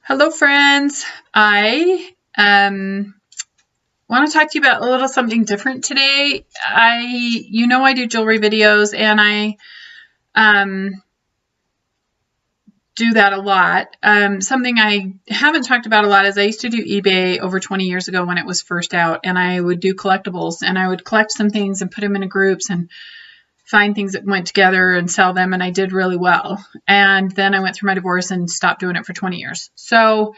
Hello, friends. I want to talk to you about a little something different today. I do jewelry videos, and I do that a lot. Something I haven't talked about a lot is I used to do eBay over 20 years ago when it was first out, and I would do collectibles, and I would collect some things and put them into groups and find things that went together and sell them, and I did really well. And then I went through my divorce and stopped doing it for 20 years. So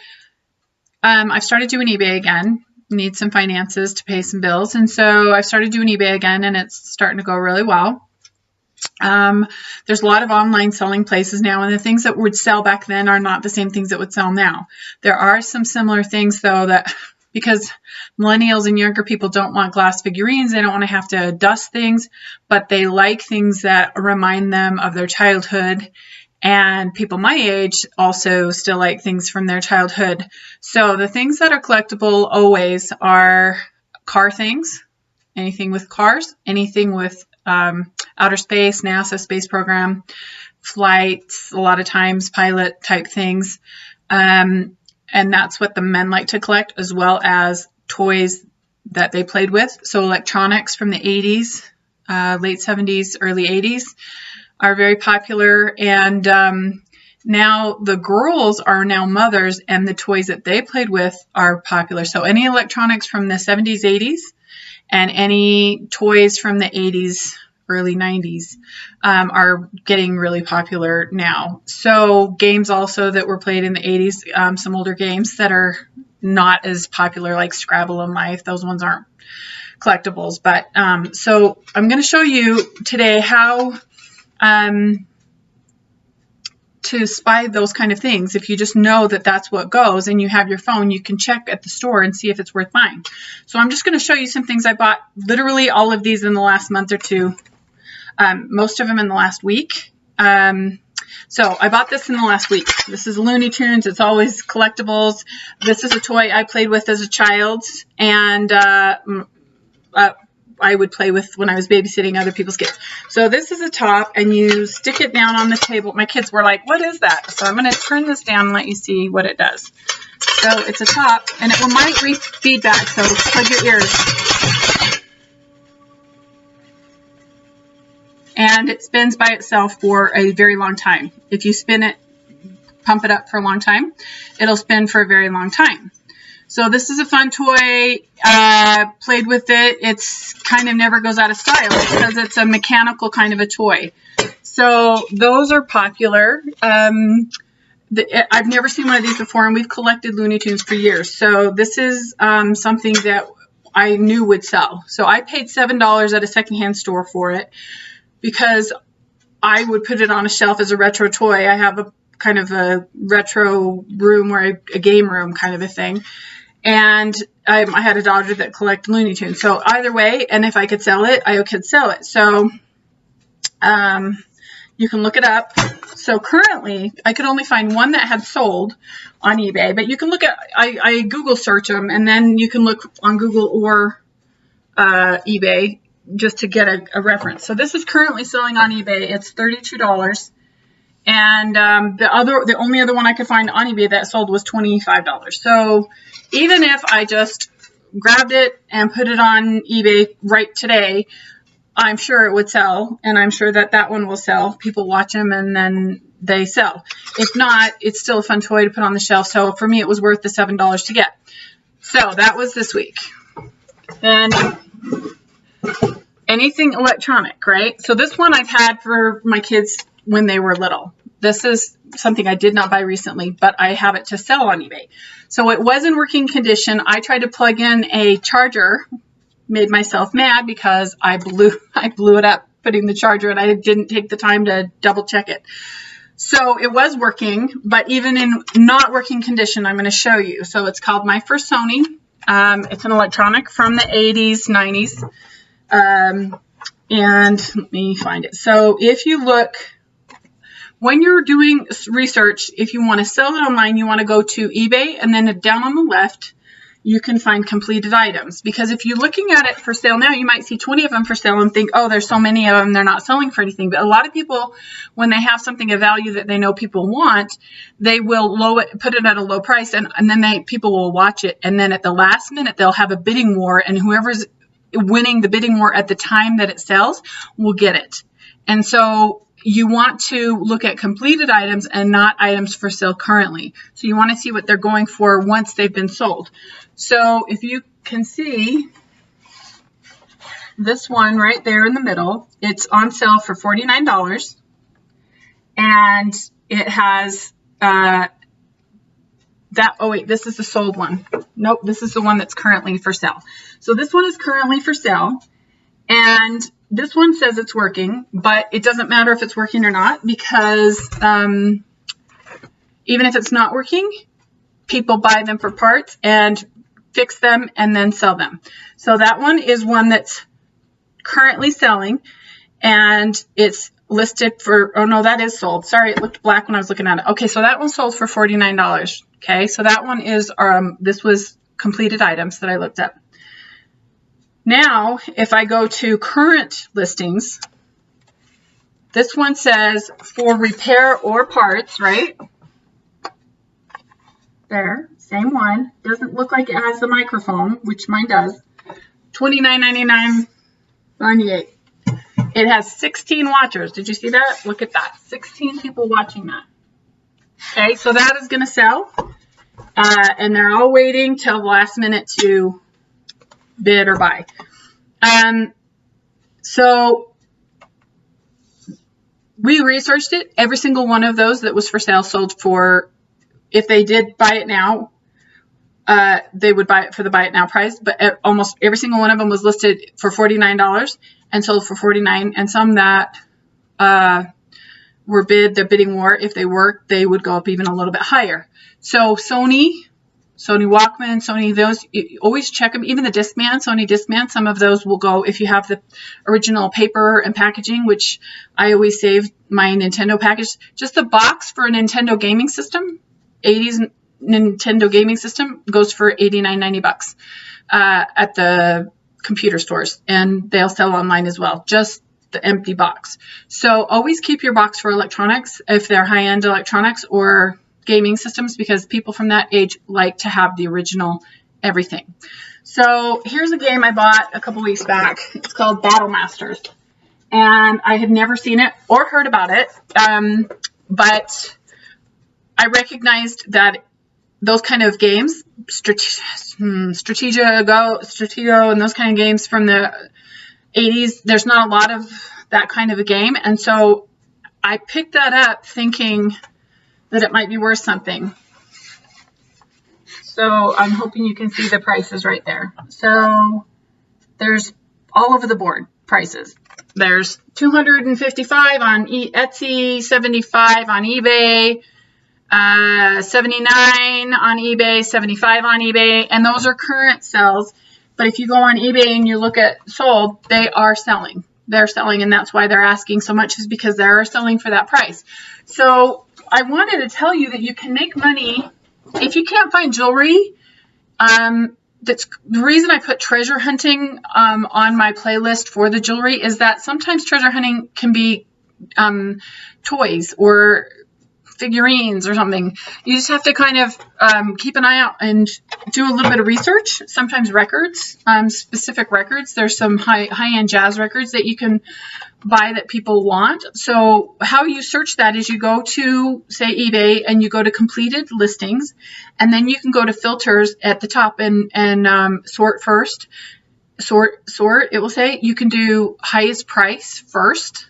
I started doing eBay again. Need some finances to pay some bills, and so I started doing eBay again, and it's starting to go really well. There's a lot of online selling places now, and the things that would sell back then are not the same things that would sell now. There are some similar things, though, that because millennials and younger people don't want glass figurines, they don't want to have to dust things, but they like things that remind them of their childhood. And people my age also still like things from their childhood. So the things that are collectible always are car things, anything with cars, anything with outer space, NASA space program, flights, a lot of times pilot type things. And that's what the men like to collect, as well as toys that they played with. So electronics from the 80s, late 70s, early 80s. Are very popular, and now the girls are now mothers, and the toys that they played with are popular. So any electronics from the 70s, 80s, and any toys from the 80s, early 90s are getting really popular now. So games also that were played in the 80s, some older games that are not as popular, like Scrabble and Life, those ones aren't collectibles. But so I'm going to show you today how to spy those kind of things. If you just know that that's what goes and you have your phone, you can check at the store and see if it's worth buying. So I'm just going to show you some things I bought, literally all of these in the last month or two, most of them in the last week. So I bought this in the last week. This is Looney Tunes. It's always collectibles. This is a toy I played with as a child, and I would play with when I was babysitting other people's kids. So this is a top, and you stick it down on the table. My kids were like, what is that? So I'm going to turn this down and let you see what it does. So it's a top, and it might read feedback, so plug your ears. And it spins by itself for a very long time. If you spin it, pump it up for a long time, it'll spin for a very long time. So this is a fun toy. Played with it. It's kind of never goes out of style because it's a mechanical kind of a toy. So those are popular. I've never seen one of these before, and we've collected Looney Tunes for years. So this is something that I knew would sell. So I paid $7 at a secondhand store for it because I would put it on a shelf as a retro toy. I have a kind of a retro room where a game room kind of a thing. And I had a daughter that collected Looney Tunes. So either way, and if I could sell it, I could sell it. So you can look it up. So currently, I could only find one that had sold on eBay. But you can look at, I Google search them, and then you can look on Google or eBay just to get a reference. So this is currently selling on eBay. It's $32. And the only other one I could find on eBay that sold was $25. So even if I just grabbed it and put it on eBay right today, I'm sure it would sell, and I'm sure that one will sell. People watch them and then they sell. If not, it's still a fun toy to put on the shelf. So for me, it was worth the $7 to get. So that was this week. And anything electronic, right? So this one I've had for my kids when they were little. This is something I did not buy recently, but I have it to sell on eBay. So it was in working condition. I tried to plug in a charger, made myself mad because I blew it up putting the charger, and I didn't take the time to double check it. So it was working, but even in not working condition, I'm going to show you. So it's called My First Sony. It's an electronic from the 80s, 90s. And let me find it. So if you look, when you're doing research, if you want to sell it online, you want to go to eBay, and then down on the left, you can find completed items. Because if you're looking at it for sale now, you might see 20 of them for sale and think, oh, there's so many of them, they're not selling for anything. But a lot of people, when they have something of value that they know people want, they will put it at a low price, and then people will watch it. And then at the last minute, they'll have a bidding war, and whoever's winning the bidding war at the time that it sells will get it. And so you want to look at completed items and not items for sale currently. So you want to see what they're going for once they've been sold. So if you can see this one right there in the middle, it's on sale for $49. And it has oh wait, this is the sold one. Nope, this is the one that's currently for sale. So this one is currently for sale. And this one says it's working, but it doesn't matter if it's working or not, because even if it's not working, people buy them for parts and fix them and then sell them. So that one is one that's currently selling, and it's listed for, oh no, that is sold. Sorry, it looked black when I was looking at it. Okay, so that one sold for $49. Okay, so that one is, this was completed items that I looked up. Now, if I go to current listings, this one says for repair or parts, right? There, same one. Doesn't look like it has the microphone, which mine does. $29.99.98. It has 16 watchers. Did you see that? Look at that. 16 people watching that. Okay, so that is going to sell. And they're all waiting till the last minute to bid or buy. So we researched it. Every single one of those that was for sale sold for, if they did buy it now, they would buy it for the buy it now price. But almost every single one of them was listed for $49 and sold for $49. And some that were the bidding war, if they worked, they would go up even a little bit higher. So Sony Walkman, Sony, those, you always check them. Even the Discman, Sony Discman, some of those will go if you have the original paper and packaging, which I always save my Nintendo package. Just the box for a Nintendo gaming system, 80s Nintendo gaming system, goes for $89.90 at the computer stores, and they'll sell online as well. Just the empty box. So always keep your box for electronics if they're high-end electronics or gaming systems, because people from that age like to have the original everything. So here's a game I bought a couple weeks back. It's called Battle Masters, and I had never seen it or heard about it, but I recognized that those kind of games, Stratego, and those kind of games from the 80s, there's not a lot of that kind of a game, and so I picked that up thinking that it might be worth something. So I'm hoping you can see the prices right there. So there's all over the board prices. There's $255 on Etsy, $75 on eBay, $79 on eBay, $75 on eBay, and those are current sales. But if you go on eBay and you look at sold, they are selling. They're selling, and that's why they're asking so much, is because they're selling for that price. So I wanted to tell you that you can make money if you can't find jewelry. That's the reason I put treasure hunting on my playlist for the jewelry, is that sometimes treasure hunting can be toys or figurines or something. You just have to kind of keep an eye out and do a little bit of research. Sometimes records, specific records. There's some high-end jazz records that you can buy that people want. So how you search that is you go to, say, eBay, and you go to completed listings, and then you can go to filters at the top and sort first. Sort, it will say. You can do highest price first,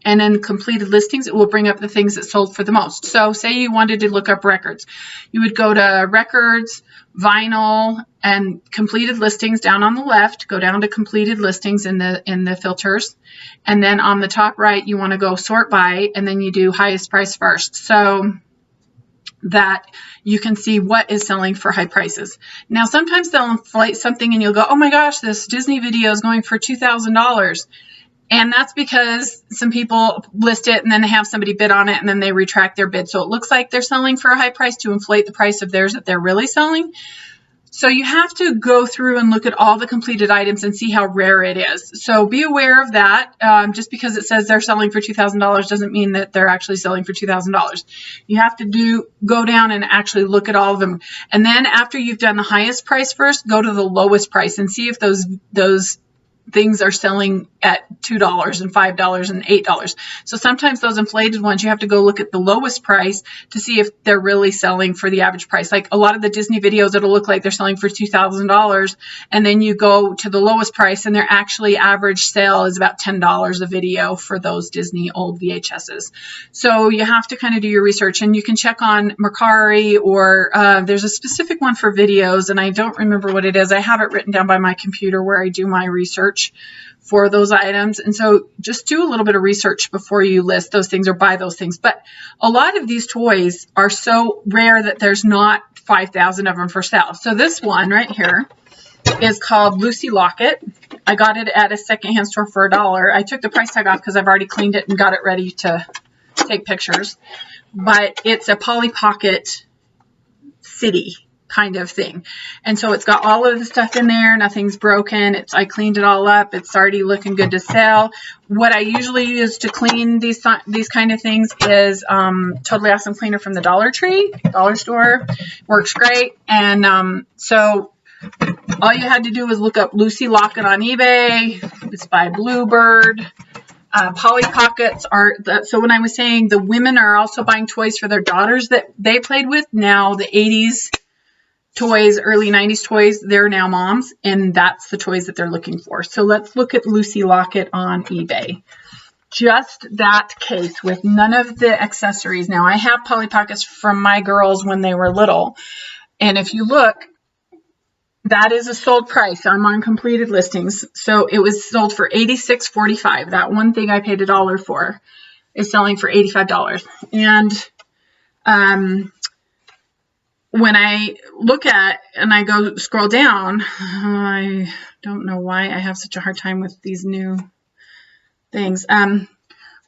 and then completed listings, it will bring up the things that sold for the most. So say you wanted to look up records. You would go to records, vinyl, and completed listings down on the left. Go down to completed listings in the filters. And then on the top right, you want to go sort by, and then you do highest price first, so that you can see what is selling for high prices. Now, sometimes they'll inflate something and you'll go, oh my gosh, this Disney video is going for $2,000. And that's because some people list it and then they have somebody bid on it and then they retract their bid. So it looks like they're selling for a high price to inflate the price of theirs that they're really selling. So you have to go through and look at all the completed items and see how rare it is. So be aware of that. Just because it says they're selling for $2,000 doesn't mean that they're actually selling for $2,000. You have to go down and actually look at all of them. And then after you've done the highest price first, go to the lowest price and see if those things are selling at $2 and $5 and $8. So sometimes those inflated ones, you have to go look at the lowest price to see if they're really selling for the average price. Like a lot of the Disney videos, it'll look like they're selling for $2,000, and then you go to the lowest price and their actually average sale is about $10 a video for those Disney old VHSs. So you have to kind of do your research, and you can check on Mercari, or there's a specific one for videos, and I don't remember what it is. I have it written down by my computer where I do my research for those items. And so just do a little bit of research before you list those things or buy those things. But a lot of these toys are so rare that there's not 5,000 of them for sale. So this one right here is called Lucy Locket. I got it at a secondhand store for $1. I took the price tag off because I've already cleaned it and got it ready to take pictures. But it's a Polly Pocket city kind of thing. And so it's got all of the stuff in there. Nothing's broken. I cleaned it all up. It's already looking good to sell. What I usually use to clean these kind of things is Totally Awesome Cleaner from the Dollar Store. Works great. And so all you had to do was look up Lucy Locket on eBay. It's by Bluebird. Polly Pockets so when I was saying the women are also buying toys for their daughters that they played with, now the 80s toys, early 90s toys, they're now moms, and that's the toys that they're looking for. So let's look at Lucy Locket on eBay. Just that case with none of the accessories. Now I have Polly Pockets from my girls when they were little, and if you look, that is a sold price. I'm on completed listings. So it was sold for $86.45. That one thing I paid $1 for is selling for $85. And when I look at and I go scroll down, I don't know why I have such a hard time with these new things.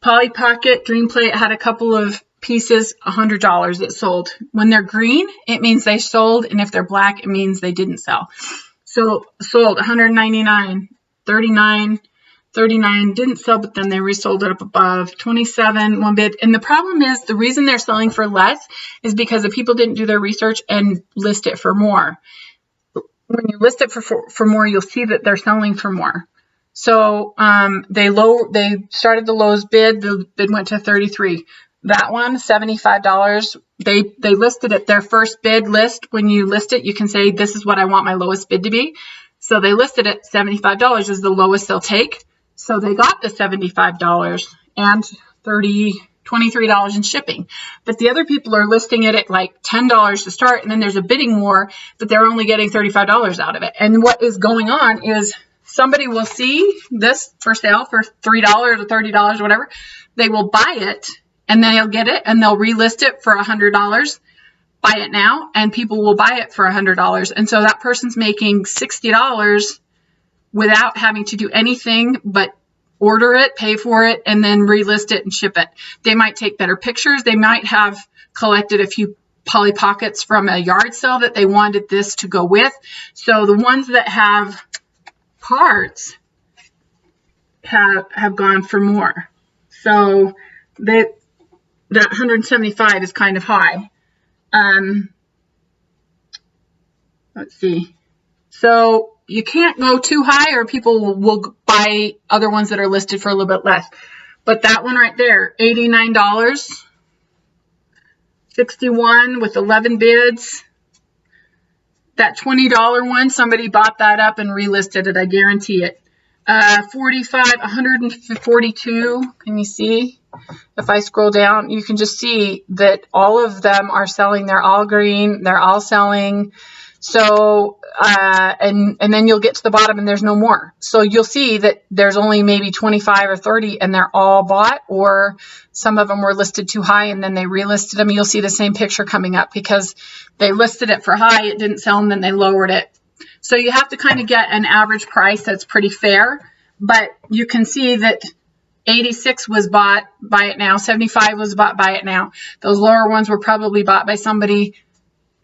Polly Pocket Dream Plate had a couple of pieces, $100 that sold. When they're green, it means they sold, and if they're black, it means they didn't sell. So sold $199, $39, $39, didn't sell, but then they resold it up above. $27, one bid. And the problem is, the reason they're selling for less is because the people didn't do their research and list it for more. When you list it for more, you'll see that they're selling for more. So they started the lowest bid. The bid went to $33. That one, $75. They listed it. Their first bid list, when you list it, you can say, this is what I want my lowest bid to be. So they listed it $75 is the lowest they'll take. So they got the $75 and $23 in shipping. But the other people are listing it at like $10 to start, and then there's a bidding war, but they're only getting $35 out of it. And what is going on is somebody will see this for sale for $3 or $30 or whatever. They will buy it, and then they'll get it, and they'll relist it for $100. Buy it now, and people will buy it for $100. And so that person's making $60 without having to do anything but order it, pay for it, and then relist it and ship it. They might take better pictures. They might have collected a few Polly Pockets from a yard sale that they wanted this to go with. So the ones that have parts have gone for more. So that 175 is kind of high. Let's see. So you can't go too high, or people will buy other ones that are listed for a little bit less. But that one right there, $89, 61 with 11 bids. That $20 one, somebody bought that up and relisted it. I guarantee it. 45, 142. Can you see? If I scroll down, you can just see that all of them are selling. They're all green. They're all selling. So, and then you'll get to the bottom and there's no more. So you'll see that there's only maybe 25 or 30 and they're all bought, or some of them were listed too high and then they relisted them. You'll see the same picture coming up because they listed it for high, it didn't sell, and then they lowered it. So you have to kind of get an average price that's pretty fair, but you can see that 86 was bought, buy it now. 75 was bought, buy it now. Those lower ones were probably bought by somebody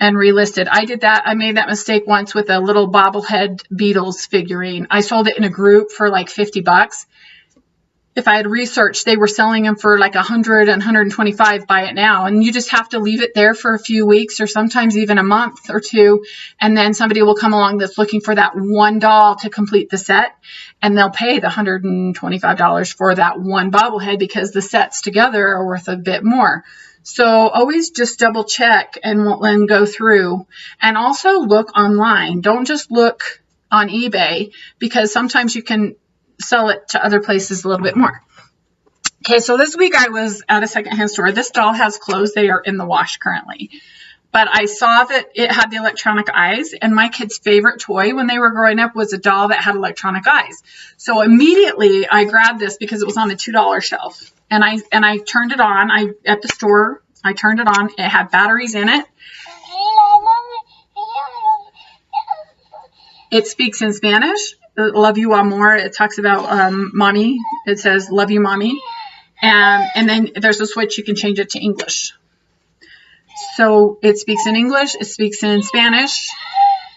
and relisted. I did that. I made that mistake once with a little bobblehead Beatles figurine. I sold it in a group for like $50. If I had researched, they were selling them for like 100 and 125 buy it now. And you just have to leave it there for a few weeks or sometimes even a month or two. And then somebody will come along that's looking for that one doll to complete the set. And they'll pay the $125 for that one bobblehead because the sets together are worth a bit more. So always just double check and go through. And also look online. Don't just look on eBay, because sometimes you can sell it to other places a little bit more. Okay, so this week I was at a secondhand store. This doll has clothes. They are in the wash currently. But I saw that it had the electronic eyes, and my kid's favorite toy when they were growing up was a doll that had electronic eyes. So immediately I grabbed this because it was on the $2 shelf. And I turned it on. At the store, I turned it on. It had batteries in it. It speaks in Spanish. Love you amor. It talks about mommy. It says love you mommy. And then there's a switch. You can change it to English. So it speaks in English. It speaks in Spanish.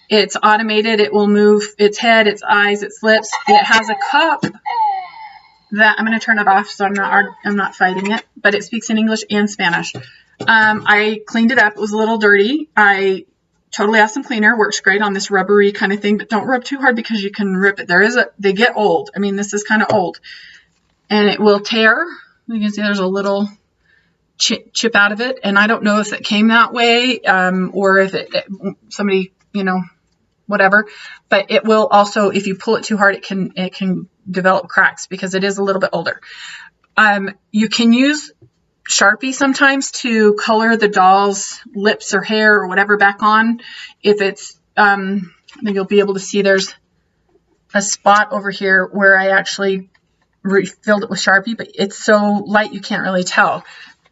It's automated. It will move its head, its eyes, its lips. It has a cup that I'm going to turn it off, so I'm not fighting it. But it speaks in English and Spanish. I cleaned it up. It was a little dirty. I totally awesome cleaner. Works great on this rubbery kind of thing, but don't rub too hard because you can rip it. They get old. I mean, this is kind of old, and it will tear. You can see there's a little chip out of it, and I don't know if it came that way or if somebody, whatever. But it will also, if you pull it too hard, it can develop cracks because it is a little bit older. You can use Sharpie sometimes to color the doll's lips or hair or whatever back on. If it's, then you'll be able to see there's a spot over here where I actually refilled it with Sharpie, but it's so light you can't really tell.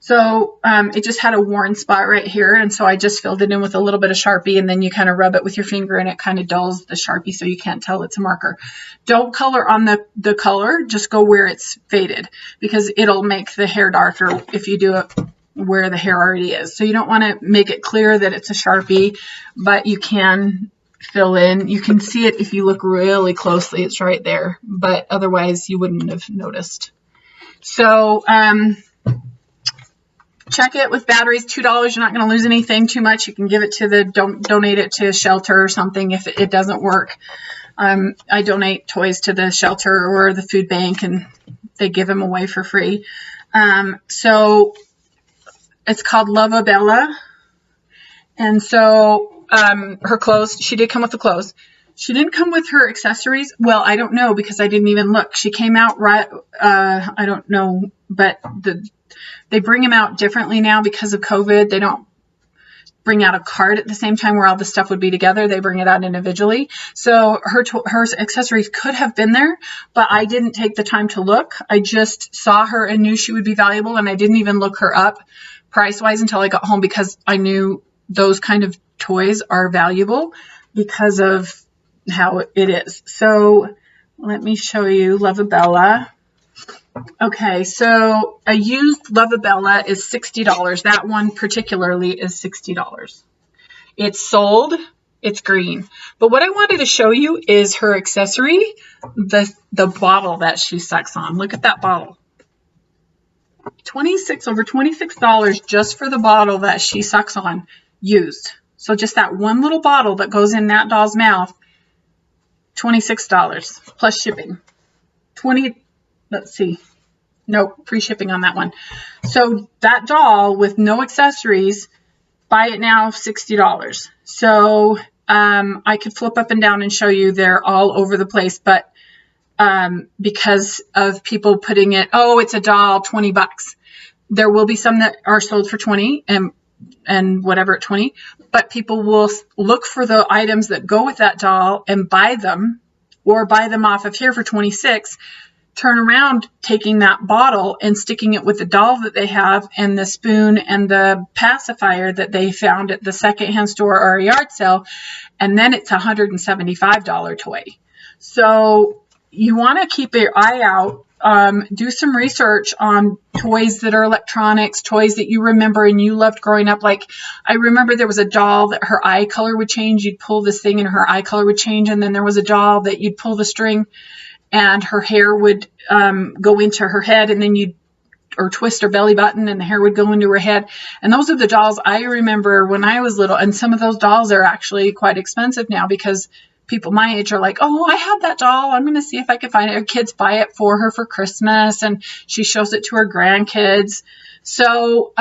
So it just had a worn spot right here, and so I just filled it in with a little bit of Sharpie, and then you kind of rub it with your finger, and it kind of dulls the Sharpie so you can't tell it's a marker. Don't color on the color, just go where it's faded, because it'll make the hair darker if you do it where the hair already is. So you don't want to make it clear that it's a Sharpie, but you can fill in. You can see it if you look really closely. It's right there, but otherwise you wouldn't have noticed. So check it with batteries. $2. You're not going to lose anything too much. You can give it to donate it to a shelter or something if it doesn't work. I donate toys to the shelter or the food bank, and they give them away for free. So it's called Lovabella. And so her clothes, she did come with the clothes. She didn't come with her accessories. Well, I don't know because I didn't even look. She came out right, I don't know, but they bring them out differently now because of COVID. They don't bring out a card at the same time where all the stuff would be together. They bring it out individually. So her accessories could have been there, but I didn't take the time to look. I just saw her and knew she would be valuable, and I didn't even look her up price-wise until I got home because I knew those kind of toys are valuable because of how it is. So let me show you Lovabella. Okay, so a used Lovabella is $60. That one particularly is $60. It's sold. It's green. But what I wanted to show you is her accessory, the bottle that she sucks on. Look at that bottle. Over $26 just for the bottle that she sucks on, used. So just that one little bottle that goes in that doll's mouth, $26 plus shipping. Let's see. Nope, free shipping on that one. So that doll with no accessories, buy it now, $60. So I could flip up and down and show you they're all over the place, but because of people putting it, oh, it's a doll, $20. There will be some that are sold for $20 and whatever at $20, but people will look for the items that go with that doll and buy them, or buy them off of here for $26. Turn around taking that bottle and sticking it with the doll that they have and the spoon and the pacifier that they found at the secondhand store or a yard sale, and then it's $175 toy. So you want to keep your eye out do some research on toys that are electronics, toys that you remember and you loved growing up. Like, I remember there was a doll that her eye color would change. You'd pull this thing and her eye color would change. And then there was a doll that you'd pull the string and her hair would go into her head, and then or twist her belly button and the hair would go into her head. And those are the dolls I remember when I was little. And some of those dolls are actually quite expensive now because people my age are like, oh, I have that doll. I'm going to see if I can find it. Her kids buy it for her for Christmas, and she shows it to her grandkids. So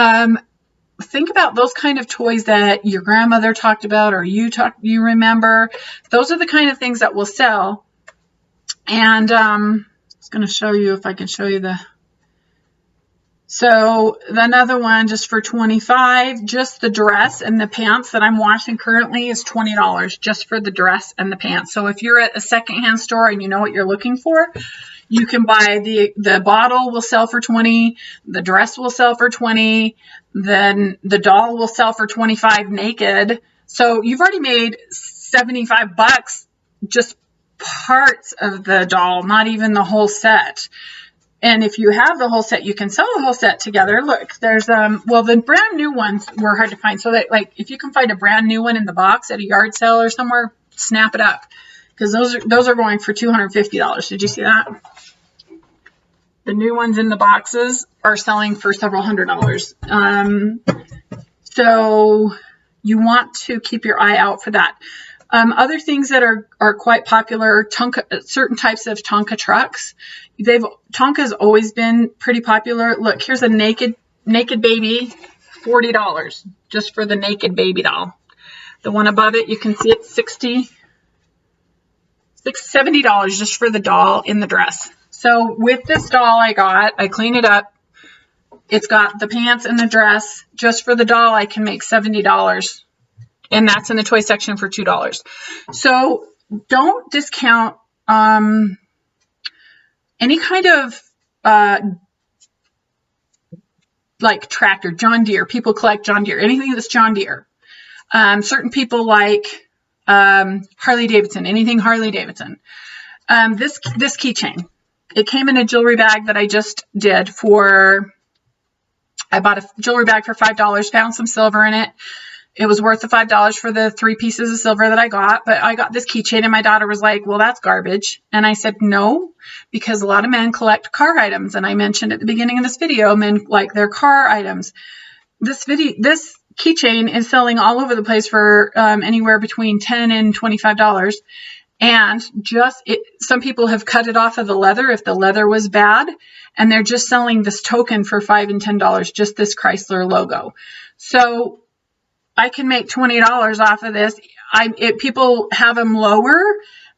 think about those kind of toys that your grandmother talked about or you remember. Those are the kind of things that will sell. And I was going to show you if I can show you the... So another one just for $25, just the dress and the pants that I'm washing currently is $20 just for the dress and the pants. So if you're at a secondhand store and you know what you're looking for, you can buy the bottle will sell for $20, the dress will sell for $20, then the doll will sell for $25 naked. So you've already made $75 just parts of the doll, not even the whole set. And if you have the whole set, you can sell the whole set together. Look, there's, well, the brand new ones were hard to find. So that, like, if you can find a brand new one in the box at a yard sale or somewhere, snap it up. Because those are going for $250. Did you see that? The new ones in the boxes are selling for several $100s. So you want to keep your eye out for that. Other things that are quite popular, certain types of Tonka trucks. Tonka's always been pretty popular. Look, here's a naked baby, $40 just for the naked baby doll. The one above it, you can see it's $70 just for the doll in the dress. So with this doll I clean it up. It's got the pants and the dress. Just for the doll, I can make $70. And that's in the toy section for $2. So don't discount any kind of like tractor, John Deere. People collect John Deere, anything that's John Deere. Certain people like Harley Davidson, anything Harley Davidson. This keychain, it came in a jewelry bag that I just did I bought a jewelry bag for $5, found some silver in it. It was worth the $5 for the 3 pieces of silver that I got, but I got this keychain and my daughter was like, well, that's garbage. And I said, no, because a lot of men collect car items. And I mentioned at the beginning of this video, men like their car items. This keychain is selling all over the place for anywhere between $10 and $25. And some people have cut it off of the leather if the leather was bad, and they're just selling this token for $5 and $10, just this Chrysler logo. So I can make $20 off of this. People have them lower,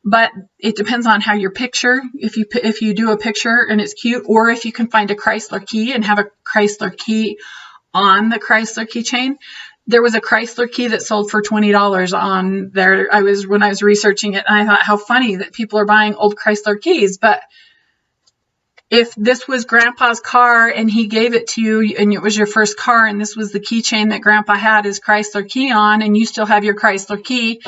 but it depends on how your picture, if you do a picture and it's cute, or if you can find a Chrysler key and have a Chrysler key on the Chrysler keychain. There was a Chrysler key that sold for $20 on there. When I was researching it, and I thought how funny that people are buying old Chrysler keys. But if this was Grandpa's car and he gave it to you and it was your first car and this was the keychain that Grandpa had his Chrysler key on and you still have your Chrysler key,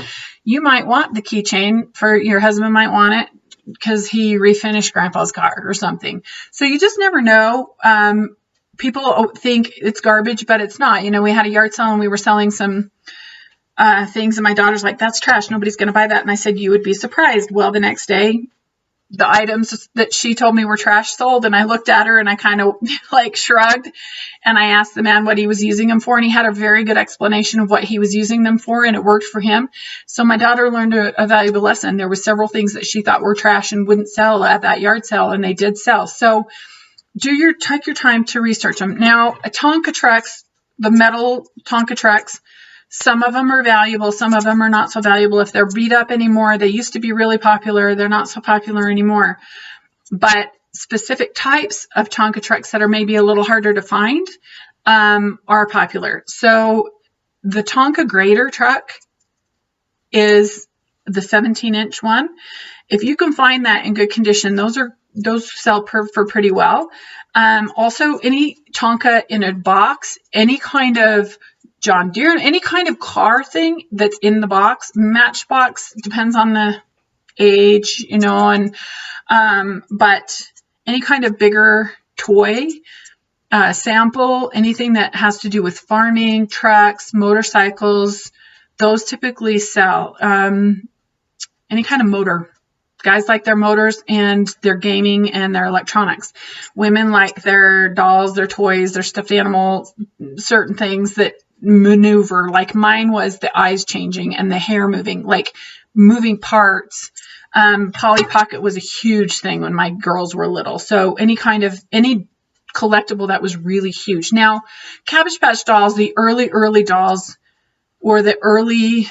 you might want the keychain. For your husband might want it because he refinished Grandpa's car or something. So you just never know. People think it's garbage, but it's not. We had a yard sale and we were selling some things and my daughter's like, that's trash. Nobody's going to buy that. And I said, you would be surprised. Well, the next day, the items that she told me were trash sold, and I looked at her and I kind of like shrugged, and I asked the man what he was using them for, and he had a very good explanation of what he was using them for, and it worked for him. So my daughter learned a valuable lesson. There were several things that she thought were trash and wouldn't sell at that yard sale, and they did sell. So take your time to research them. Now, Tonka trucks, the metal Tonka trucks, some of them are valuable, some of them are not so valuable. If they're beat up anymore, they used to be really popular. They're not so popular anymore. But specific types of Tonka trucks that are maybe a little harder to find are popular. So the Tonka grader truck is the 17-inch one. If you can find that in good condition, those sell for pretty well. Also, any Tonka in a box, any kind of John Deere, any kind of car thing that's in the box, Matchbox, depends on the age, but any kind of bigger toy, sample, anything that has to do with farming, trucks, motorcycles, those typically sell. Any kind of motor. Guys like their motors and their gaming and their electronics. Women like their dolls, their toys, their stuffed animals, certain things that maneuver. Like mine was the eyes changing and the hair moving, like moving parts. Polly Pocket was a huge thing when my girls were little. So any collectible that was really huge. Now, Cabbage Patch dolls, the early dolls, or the early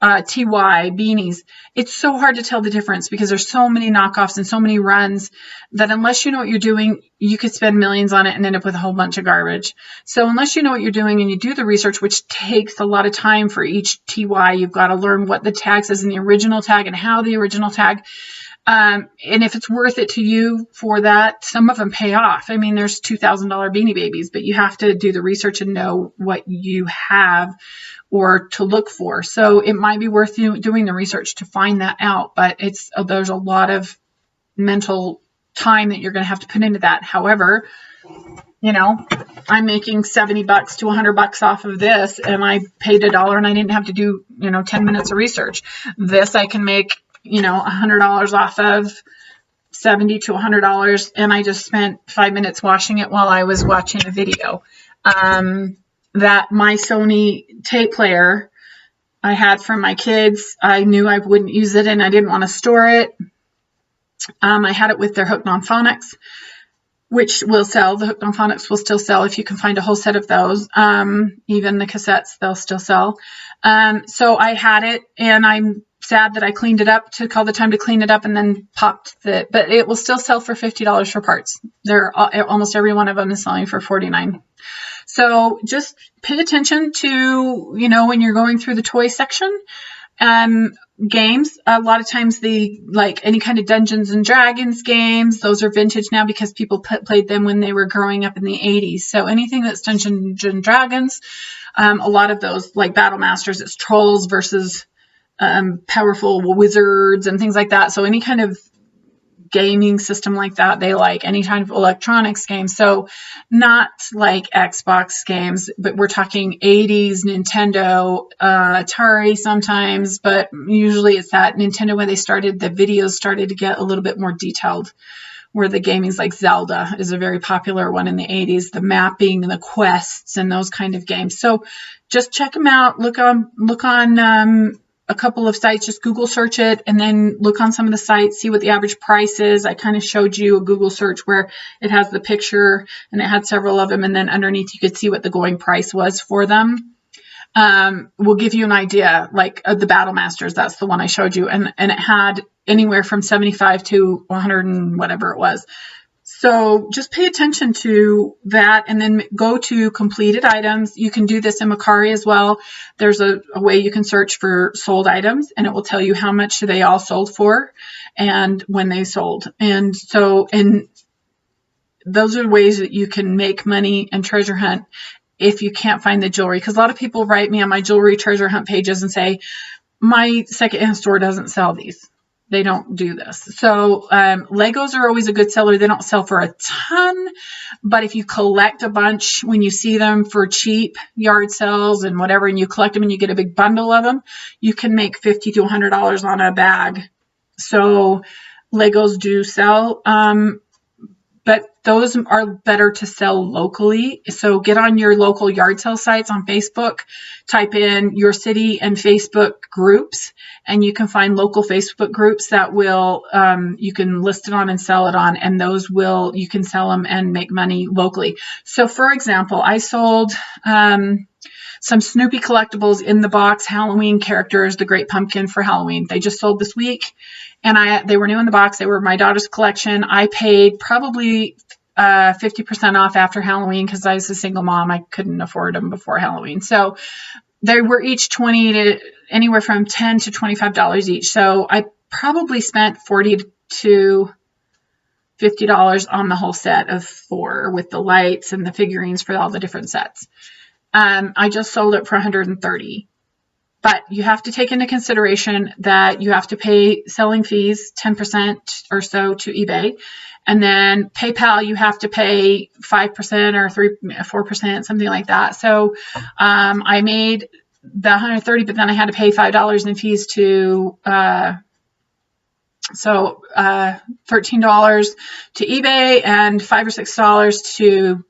TY beanies, it's so hard to tell the difference because there's so many knockoffs and so many runs that unless you know what you're doing, you could spend millions on it and end up with a whole bunch of garbage. So unless you know what you're doing and you do the research, which takes a lot of time for each TY, you've got to learn what the tag says in the original tag and how the original tag. And if it's worth it to you for that, some of them pay off. I mean, there's $2,000 Beanie Babies, but you have to do the research and know what you have or to look for. So it might be worth you doing the research to find that out, but there's a lot of mental time that you're going to have to put into that. However, I'm making $70 to $100 off of this, and I paid $1 and I didn't have to do, 10 minutes of research. This I can make, $100 off of, $70 to $100, and I just spent 5 minutes washing it while I was watching a video. That my Sony tape player I had from my kids, I knew I wouldn't use it and I didn't want to store it. I had it with their Hooked on Phonics, which will sell. The Hooked on Phonics will still sell if you can find a whole set of those. Even the cassettes, they'll still sell. So I had it, and I'm sad that I cleaned it up, took all the time to clean it up and then popped but it will still sell for $50 for parts. Almost every one of them is selling for $49. So just pay attention to, when you're going through the toy section. Games, a lot of times any kind of Dungeons and Dragons games, those are vintage now because people played them when they were growing up in the 80s. So anything that's Dungeons and Dragons, a lot of those, like Battle Masters, it's trolls versus powerful wizards and things like that. So any kind of gaming system like that, they like any kind of electronics games. So not like Xbox games, but we're talking 80s Nintendo, Atari sometimes, but usually it's that Nintendo where the videos started to get a little bit more detailed, where the gaming's like Zelda is a very popular one in the 80s, the mapping and the quests and those kind of games. So just check them out. Look on a couple of sites, just Google search it, and then look on some of the sites, see what the average price is. I kind of showed you a Google search where it has the picture and it had several of them, and then underneath you could see what the going price was for them. We'll give you an idea, like the Battle Masters, that's the one I showed you, and it had anywhere from 75 to 100 and whatever it was. So just pay attention to that, and then go to completed items. You can do this in Mercari as well. There's a way you can search for sold items, and it will tell you how much they all sold for and when they sold. And those are ways that you can make money and treasure hunt if you can't find the jewelry. Because a lot of people write me on my jewelry treasure hunt pages and say, my secondhand store doesn't sell these. They don't do this. So Legos are always a good seller. They don't sell for a ton, but if you collect a bunch, when you see them for cheap yard sales and whatever, and you collect them and you get a big bundle of them, you can make $50 to $100 on a bag. So Legos do sell, but those are better to sell locally. So get on your local yard sale sites on Facebook, type in your city and Facebook groups, and you can find local Facebook groups that will, you can list it on and sell it on, and you can sell them and make money locally. So for example, I sold some Snoopy collectibles in the box, Halloween characters, the Great Pumpkin for Halloween. They just sold this week, and they were new in the box. They were my daughter's collection. I paid probably 50% off after Halloween because I was a single mom. I couldn't afford them before Halloween. So they were each $20 to anywhere from $10 to $25 each. So I probably spent $40 to $50 on the whole set of 4 with the lights and the figurines for all the different sets. I just sold it for $130. But you have to take into consideration that you have to pay selling fees, 10% or so to eBay. And then PayPal, you have to pay 5% or 4%, something like that. So I made the $130, but then I had to pay $5 in fees to $13 to eBay and $5 or $6 to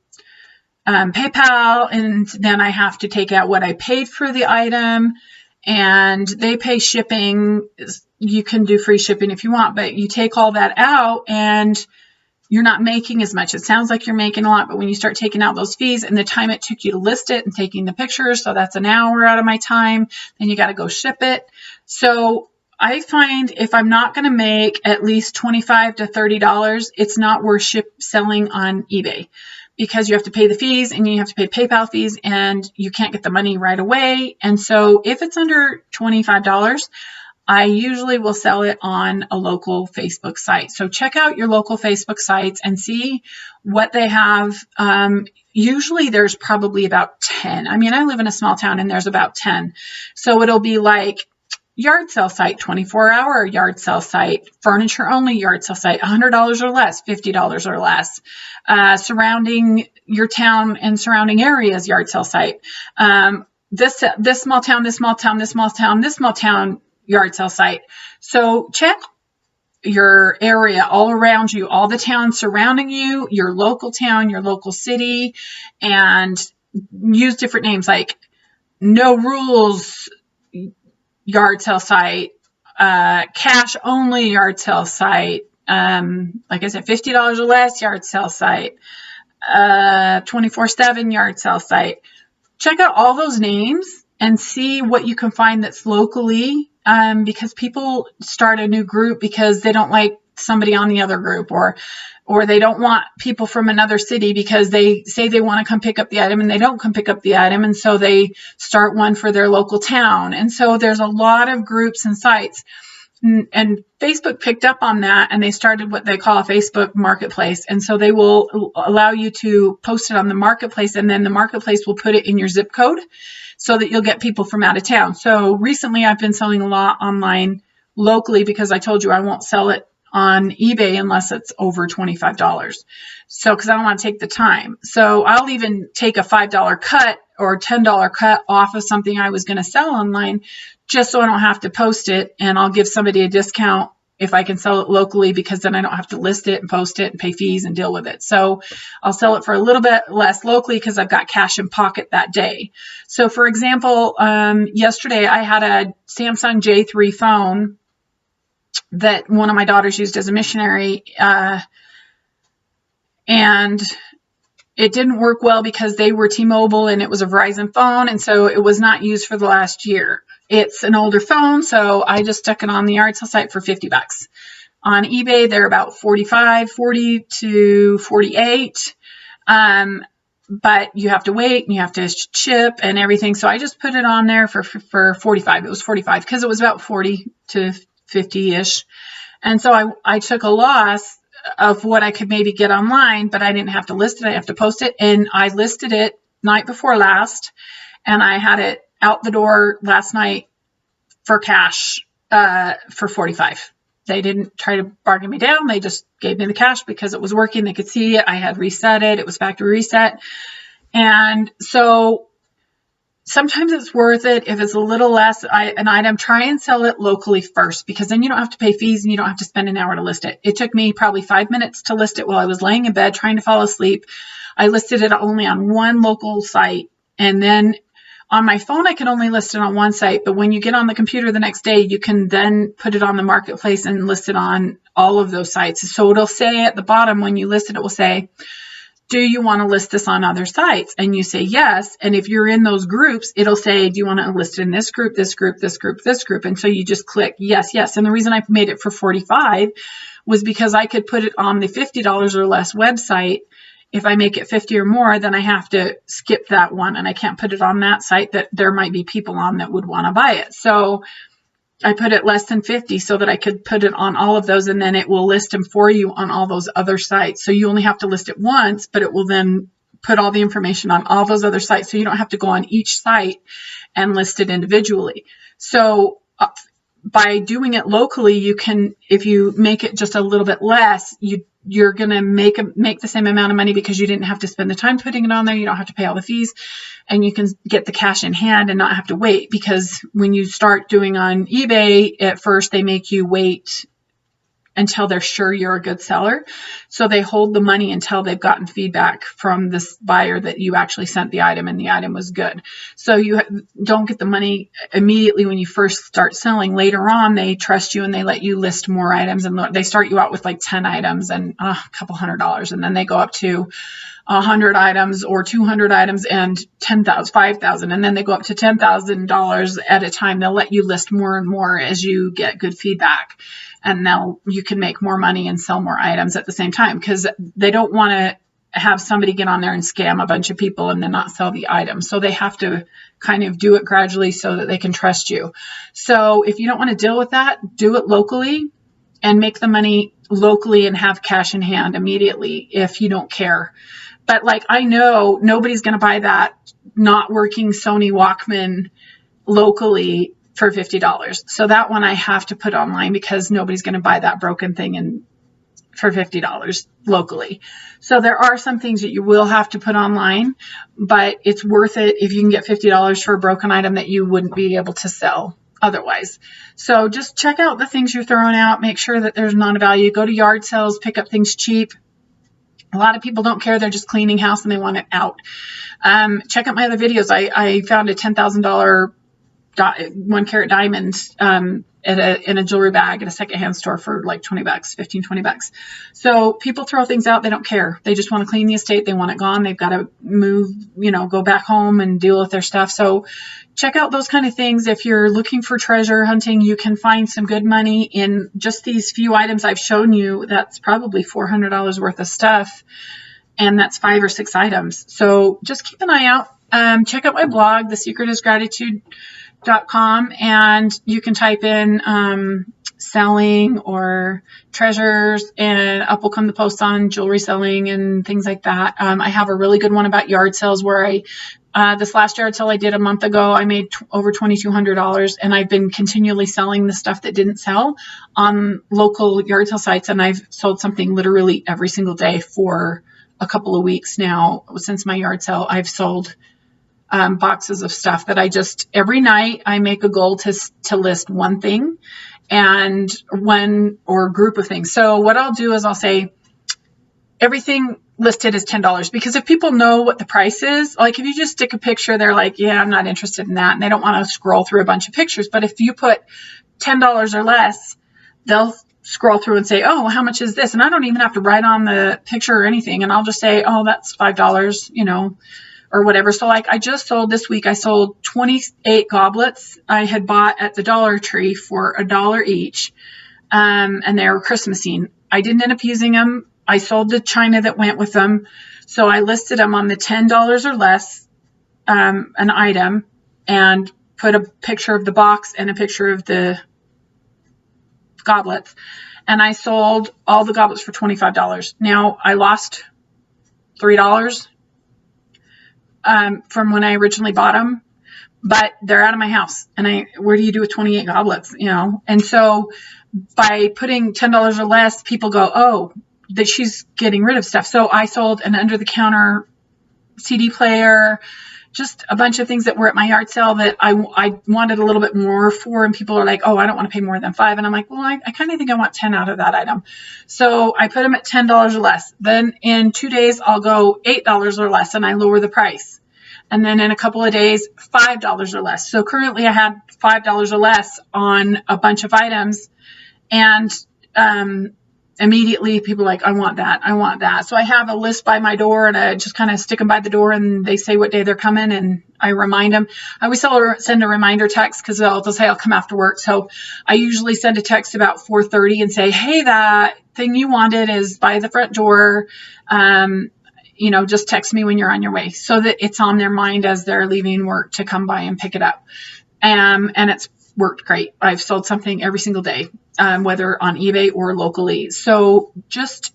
PayPal. And then I have to take out what I paid for the item, and they pay shipping. You can do free shipping if you want, but you take all that out and you're not making as much. It sounds like you're making a lot, but when you start taking out those fees and the time it took you to list it and taking the pictures, so that's an hour out of my time, then you got to go ship it. So I find if I'm not going to make at least $25 to $30, it's not worth selling on eBay, because you have to pay the fees and you have to pay PayPal fees and you can't get the money right away. And so if it's under $25, I usually will sell it on a local Facebook site. So check out your local Facebook sites and see what they have. Usually there's probably about 10. I mean, I live in a small town and there's about 10. So it'll be like yard sale site, 24-hour yard sale site, furniture only yard sale site, $100 or less, $50 or less, surrounding your town and surrounding areas yard sale site, this small town, this small town, this small town, this small town yard sale site. So check your area all around you, all the towns surrounding you, your local town, your local city, and use different names like No Rules yard sale site, cash only yard sale site, like I said, $50 or less yard sale site, 24/7 yard sale site. Check out all those names and see what you can find that's locally, because people start a new group because they don't like somebody on the other group, or they don't want people from another city because they say they want to come pick up the item and they don't come pick up the item. And so they start one for their local town. And so there's a lot of groups and sites, and Facebook picked up on that, and they started what they call a Facebook marketplace. And so they will allow you to post it on the marketplace, and then the marketplace will put it in your zip code so that you'll get people from out of town. So recently I've been selling a lot online locally because I told you I won't sell it on eBay unless it's over $25. So, because I don't want to take the time. So I'll even take a $5 cut or $10 cut off of something I was going to sell online, just so I don't have to post it, and I'll give somebody a discount if I can sell it locally, because then I don't have to list it and post it and pay fees and deal with it. So I'll sell it for a little bit less locally because I've got cash in pocket that day. So for example, yesterday I had a Samsung J3 phone that one of my daughters used as a missionary, and it didn't work well because they were T-Mobile and it was a Verizon phone, and so it was not used for the last year. It's an older phone, so I just stuck it on the yard sale site for $50. On eBay, they're about $40 to $48, but you have to wait and you have to ship and everything. So I just put it on there for $45. It was $45 because it was about $40 to $50-ish. And so I took a loss of what I could maybe get online, but I didn't have to list it. I have to post it. And I listed it night before last, and I had it out the door last night for cash, for $45. They didn't try to bargain me down. They just gave me the cash because it was working. They could see it. I had reset it. It was factory reset. And so sometimes it's worth it if it's a little less an item. Try and sell it locally first, because then you don't have to pay fees and you don't have to spend an hour to list it. It took me probably 5 minutes to list it while I was laying in bed trying to fall asleep. I listed it only on one local site, and then on my phone I can only list it on one site. But when you get on the computer the next day, you can then put it on the marketplace and list it on all of those sites. So it'll say at the bottom when you list it, it will say, do you want to list this on other sites? And you say yes. And if you're in those groups, it'll say, do you want to list it in this group, this group, this group, this group? And so you just click yes, yes. And the reason I made it for $45 was because I could put it on the $50 or less website. If I make it 50 or more, then I have to skip that one, and I can't put it on that site that there might be people on that would want to buy it. So I put it less than 50 so that I could put it on all of those, and then it will list them for you on all those other sites. So you only have to list it once, but it will then put all the information on all those other sites. So you don't have to go on each site and list it individually. So by doing it locally, you can, if you make it just a little bit less, you're going to make the same amount of money because you didn't have to spend the time putting it on there. You don't have to pay all the fees, and you can get the cash in hand and not have to wait, because when you start doing on eBay, at first they make you wait until they're sure you're a good seller. So they hold the money until they've gotten feedback from this buyer that you actually sent the item and the item was good. So you don't get the money immediately when you first start selling. Later on, they trust you and they let you list more items, and they start you out with like 10 items and a couple $100, and then they go up to 100 items or 200 items and 10,000, 5,000, and then they go up to $10,000 at a time. They'll let you list more and more as you get good feedback. And now you can make more money and sell more items at the same time, because they don't want to have somebody get on there and scam a bunch of people and then not sell the item. So they have to kind of do it gradually so that they can trust you. So if you don't want to deal with that, do it locally and make the money locally and have cash in hand immediately if you don't care. But like, I know nobody's going to buy that not working Sony Walkman locally for $50. So that one I have to put online, because nobody's going to buy that broken thing for $50 locally. So there are some things that you will have to put online, but it's worth it if you can get $50 for a broken item that you wouldn't be able to sell otherwise. So just check out the things you're throwing out. Make sure that there's not a value. Go to yard sales, pick up things cheap. A lot of people don't care. They're just cleaning house and they want it out. Check out my other videos. I found a $10,000 1 carat diamond in a jewelry bag at a secondhand store for like $20, $15-20. So people throw things out. They don't care. They just want to clean the estate. They want it gone. They've got to move, go back home and deal with their stuff. So check out those kind of things. If you're looking for treasure hunting, you can find some good money in just these few items I've shown you. That's probably $400 worth of stuff. And that's 5 or 6 items. So just keep an eye out. Check out my blog, thesecretisgratitude.com, and you can type in selling or treasures, and up will come the posts on jewelry selling and things like that. I have a really good one about yard sales where this last yard sale I did a month ago, I made over $2,200, and I've been continually selling the stuff that didn't sell on local yard sale sites, and I've sold something literally every single day for a couple of weeks now. Since my yard sale, I've sold boxes of stuff that every night I make a goal to list one thing and or a group of things. So what I'll do is I'll say everything listed is $10, because if people know what the price is, like if you just stick a picture, they're like, yeah, I'm not interested in that. And they don't want to scroll through a bunch of pictures. But if you put $10 or less, they'll scroll through and say, oh, how much is this? And I don't even have to write on the picture or anything. And I'll just say, oh, that's $5, or whatever. So like I just sold this week, I sold 28 goblets I had bought at the Dollar Tree for $1 each. And they were Christmassy. I didn't end up using them. I sold the china that went with them. So I listed them on the $10 or less, an item, and put a picture of the box and a picture of the goblets. And I sold all the goblets for $25. Now I lost $3 from when I originally bought them, but they're out of my house. And where do you do with 28 goblets, And so by putting $10 or less, people go, oh, that she's getting rid of stuff. So I sold an under the counter CD player, just a bunch of things that were at my yard sale that I wanted a little bit more for. And people are like, oh, I don't want to pay more than $5. And I'm like, well, I kind of think I want 10 out of that item. So I put them at $10 or less. Then in 2 days, I'll go $8 or less, and I lower the price. And then in a couple of days, $5 or less. So currently I had $5 or less on a bunch of items. And immediately people are like, I want that. I want that. So I have a list by my door, and I just kind of stick them by the door, and they say what day they're coming, and I remind them. I always send a reminder text, because they'll say I'll come after work. So I usually send a text about 4:30 and say, hey, that thing you wanted is by the front door. Just text me when you're on your way, so that it's on their mind as they're leaving work to come by and pick it up. And it's worked great. I've sold something every single day, whether on eBay or locally. So just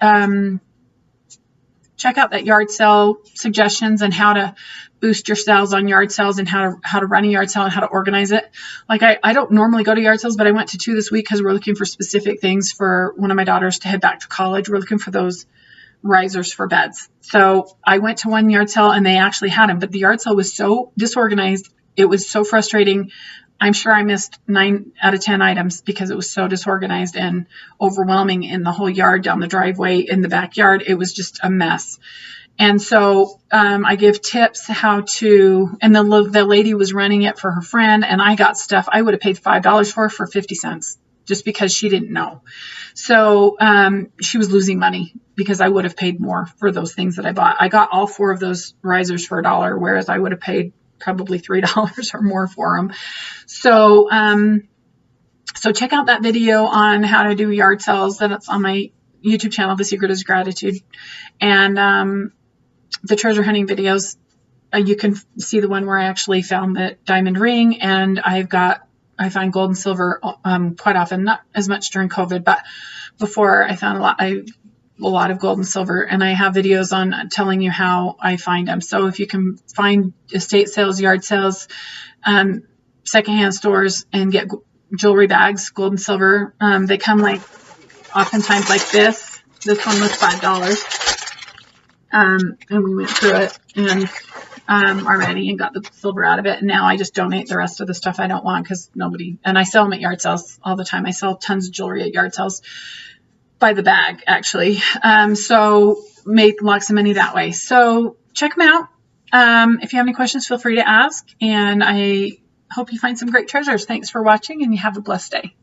check check out that yard sale suggestions and how to boost your sales on yard sales and how to run a yard sale and how to organize it. Like I don't normally go to yard sales, but I went to 2 this week because we're looking for specific things for one of my daughters to head back to college. We're looking for those risers for beds. So I went to one yard sale and they actually had them, but the yard sale was so disorganized. It was so frustrating. I'm sure I missed 9 out of 10 items because it was so disorganized and overwhelming in the whole yard, down the driveway, in the backyard. It was just a mess. And so I give tips how to, and the lady was running it for her friend, and I got stuff I would have paid $5 for 50 cents just because she didn't know. So she was losing money because I would have paid more for those things that I bought. I got all 4 of those risers for $1, whereas I would have paid probably $3 or more for them. So so check out that video on how to do yard sales. That's on my YouTube channel, The Secret is Gratitude. And the treasure hunting videos, you can see the one where I actually found the diamond ring, and I find gold and silver quite often, not as much during COVID, but before I found a lot of gold and silver, and I have videos on telling you how I find them. So if you can find estate sales, yard sales, secondhand stores, and get jewelry bags, gold and silver, they come like oftentimes like this. This one was $5. And we went through it and already and got the silver out of it. And now I just donate the rest of the stuff I don't want because nobody, and I sell them at yard sales all the time. I sell tons of jewelry at yard sales by the bag, actually. So make lots of money that way. So check them out. If you have any questions, feel free to ask. And I hope you find some great treasures. Thanks for watching, and you have a blessed day.